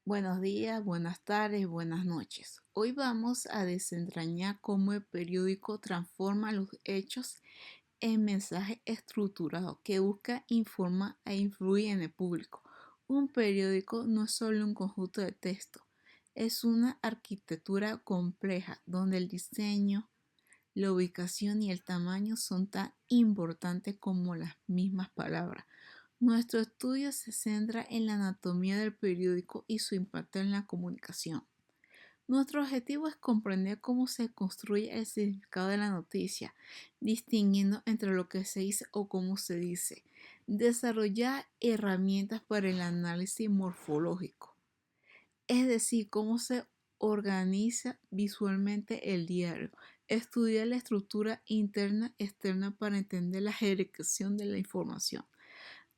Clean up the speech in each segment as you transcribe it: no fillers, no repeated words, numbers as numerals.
Buenos días, buenas tardes, buenas noches. Hoy vamos a desentrañar cómo el periódico transforma los hechos en mensaje estructurado que busca informar e influir en el público. Un periódico no es solo un conjunto de texto, es una arquitectura compleja donde el diseño, la ubicación y el tamaño son tan importantes como las mismas palabras. Nuestro estudio se centra en la anatomía del periódico y su impacto en la comunicación. Nuestro objetivo es comprender cómo se construye el significado de la noticia, distinguiendo entre lo que se dice o cómo se dice. Desarrollar herramientas para el análisis morfológico, es decir, cómo se organiza visualmente el diario. Estudiar la estructura interna y externa para entender la ejecución de la información.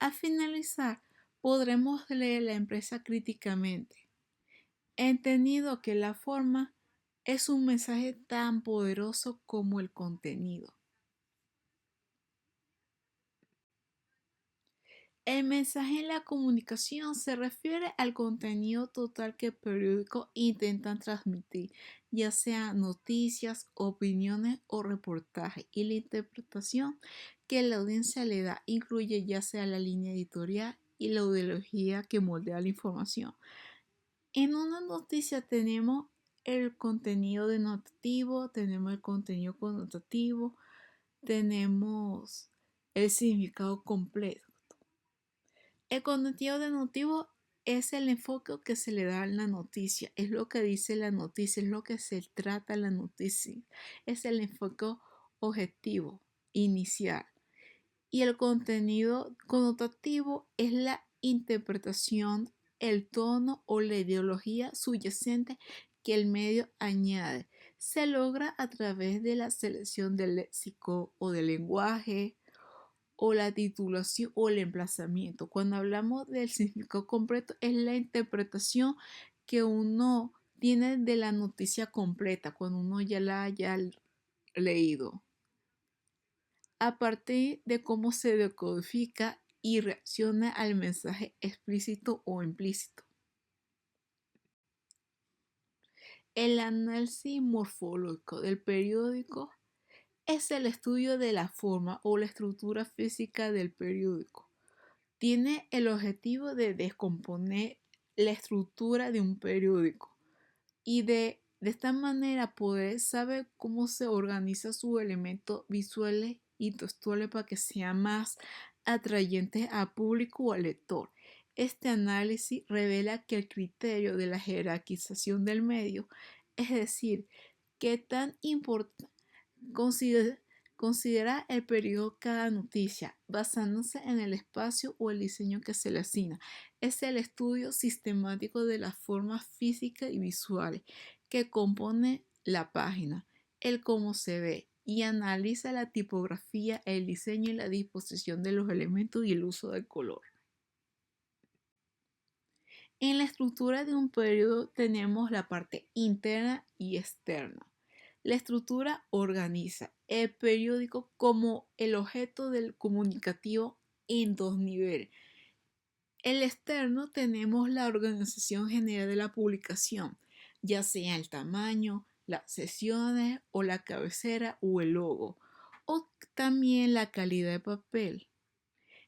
Al finalizar, podremos leer la empresa críticamente, entendido que la forma es un mensaje tan poderoso como el contenido. El mensaje en la comunicación se refiere al contenido total que el periódico intenta transmitir, ya sea noticias, opiniones o reportajes, y la interpretación que la audiencia le da incluye ya sea la línea editorial y la ideología que moldea la información. En una noticia tenemos el contenido denotativo, tenemos el contenido connotativo, tenemos el significado completo. El contenido denotativo es el enfoque que se le da a la noticia, es lo que dice la noticia, es lo que se trata la noticia, es el enfoque objetivo, inicial. Y el contenido connotativo es la interpretación, el tono o la ideología subyacente que el medio añade. Se logra a través de la selección del léxico o del lenguaje, o la titulación o el emplazamiento. Cuando hablamos del significado completo, es la interpretación que uno tiene de la noticia completa, cuando uno ya la haya leído, a partir de cómo se decodifica y reacciona al mensaje explícito o implícito. El análisis morfológico del periódico es el estudio de la forma o la estructura física del periódico. Tiene el objetivo de descomponer la estructura de un periódico y de esta manera poder saber cómo se organiza sus elementos visuales y textuales para que sean más atrayentes al público o al lector. Este análisis revela que el criterio de la jerarquización del medio, es decir, qué tan importante considera el periódico cada noticia, basándose en el espacio o el diseño que se le asigna. Es el estudio sistemático de las formas físicas y visuales que compone la página, el cómo se ve, y analiza la tipografía, el diseño y la disposición de los elementos y el uso del color. En la estructura de un periódico tenemos la parte interna y externa. La estructura organiza el periódico como el objeto del comunicativo en dos niveles. El externo tenemos la organización general de la publicación, ya sea el tamaño, las secciones o la cabecera o el logo, o también la calidad de papel.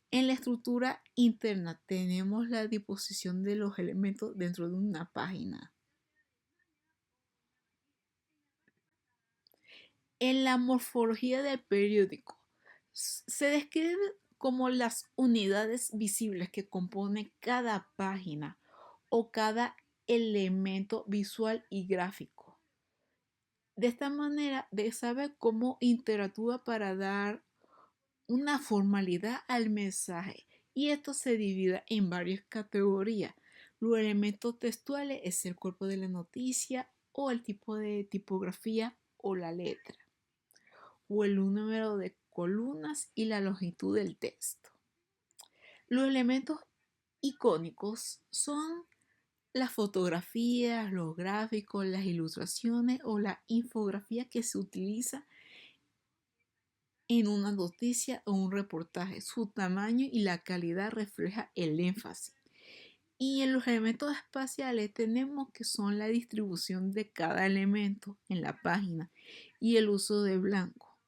En la estructura interna tenemos la disposición de los elementos dentro de una página. En la morfología del periódico se describe como las unidades visibles que compone cada página o cada elemento visual y gráfico. De esta manera, de saber cómo interactúa para dar una formalidad al mensaje, y esto se divide en varias categorías. Los elementos textuales es el cuerpo de la noticia o el tipo de tipografía o la letra, o el número de columnas y la longitud del texto. Los elementos icónicos son las fotografías, los gráficos, las ilustraciones o la infografía que se utiliza en una noticia o un reportaje. Su tamaño y la calidad refleja el énfasis. Y en los elementos espaciales tenemos que son la distribución de cada elemento en la página y el uso de blanco.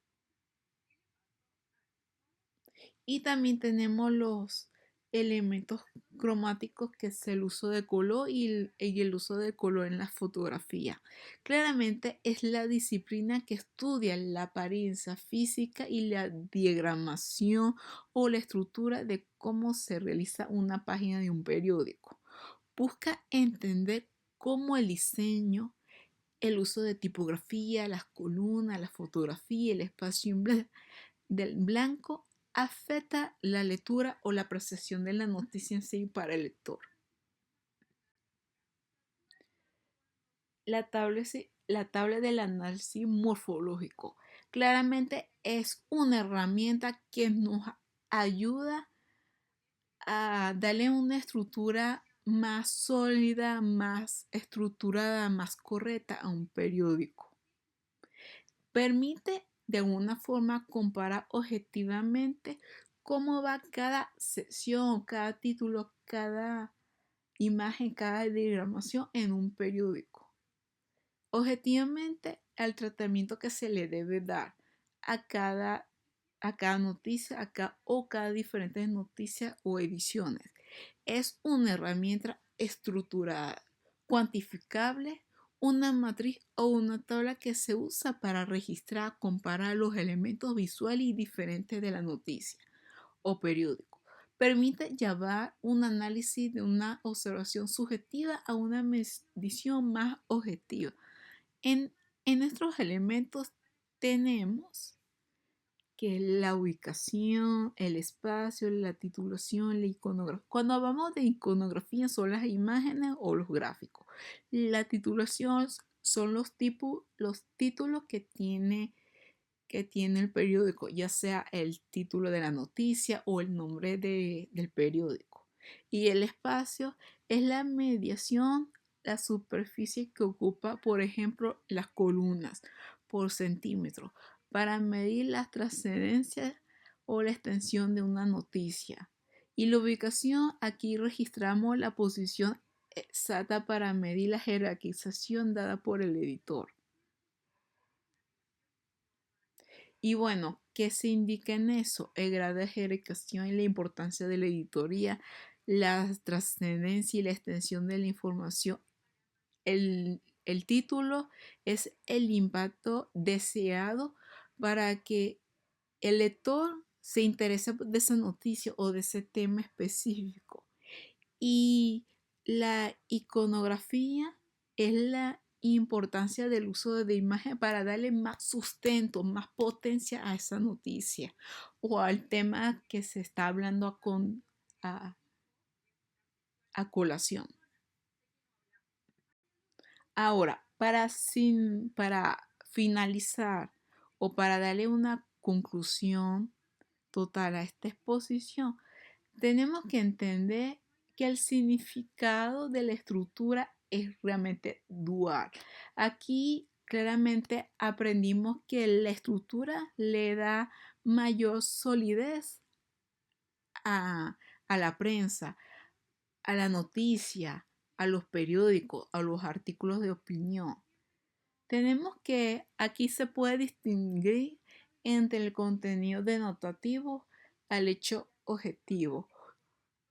Y también tenemos los elementos cromáticos, que es el uso de color y el uso de color en la fotografía. Claramente es la disciplina que estudia la apariencia física y la diagramación o la estructura de cómo se realiza una página de un periódico. Busca entender cómo el diseño, el uso de tipografía, las columnas, la fotografía, el espacio del blanco afecta la lectura o la percepción de la noticia en sí para el lector. La tabla del análisis morfológico claramente es una herramienta que nos ayuda a darle una estructura más sólida, más estructurada, más correcta a un periódico. Permite de alguna forma comparar objetivamente cómo va cada sección, cada título, cada imagen, cada diagramación en un periódico. Objetivamente, el tratamiento que se le debe dar a cada noticia o cada diferente noticia o ediciones. Es una herramienta estructurada, cuantificable, una matriz o una tabla que se usa para registrar, comparar los elementos visuales y diferentes de la noticia o periódico. Permite llevar un análisis de una observación subjetiva a una medición más objetiva. En, en estos elementos tenemos que la ubicación, el espacio, la titulación, la iconografía. Cuando hablamos de iconografía son las imágenes o los gráficos. La titulación son los títulos que tiene el periódico, ya sea el título de la noticia o el nombre del periódico. Y el espacio es la mediación, la superficie que ocupa, por ejemplo, las columnas por centímetro, para medir las trascendencias o la extensión de una noticia. Y la ubicación, aquí registramos la posición exacta para medir la jerarquización dada por el editor. Y bueno, ¿qué se indica en eso? El grado de jerarquización y la importancia de la editoría, la trascendencia y la extensión de la información. El título es el impacto deseado para que el lector se interese de esa noticia o de ese tema específico. Y la iconografía es la importancia del uso de imagen para darle más sustento, más potencia a esa noticia o al tema que se está hablando a, a colación. Ahora, para finalizar o para darle una conclusión total a esta exposición, tenemos que entender que el significado de la estructura es realmente dual. Aquí claramente aprendimos que la estructura le da mayor solidez a, a la prensa, a la noticia, a los periódicos, a los artículos de opinión. Tenemos que aquí se puede distinguir entre el contenido denotativo al hecho objetivo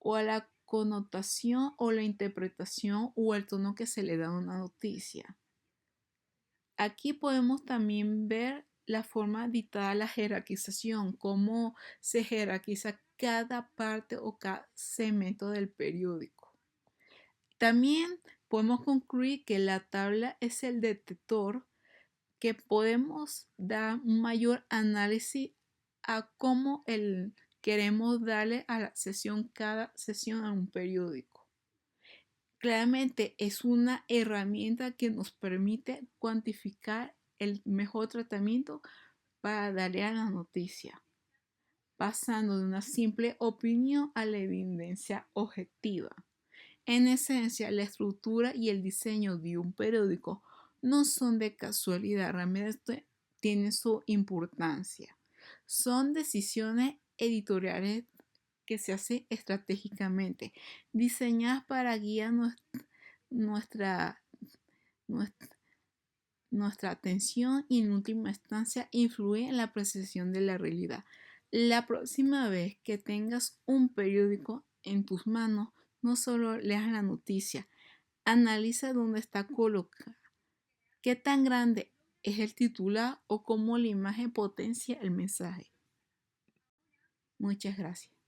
o a la connotación o la interpretación o el tono que se le da a una noticia. Aquí podemos también ver la forma dictada a la jerarquización, cómo se jerarquiza cada parte o cada segmento del periódico. También podemos concluir que la tabla es el detector que podemos dar un mayor análisis a cómo queremos darle a la sesión, cada sesión a un periódico. Claramente es una herramienta que nos permite cuantificar el mejor tratamiento para darle a la noticia, pasando de una simple opinión a la evidencia objetiva. En esencia, la estructura y el diseño de un periódico no son de casualidad, realmente tienen su importancia. Son decisiones editoriales que se hace estratégicamente, diseñadas para guiar nuestra, nuestra, nuestra atención y en última instancia influir en la percepción de la realidad. La próxima vez que tengas un periódico en tus manos, no solo leas la noticia, analiza dónde está colocada, qué tan grande es el titular o cómo la imagen potencia el mensaje. Muchas gracias.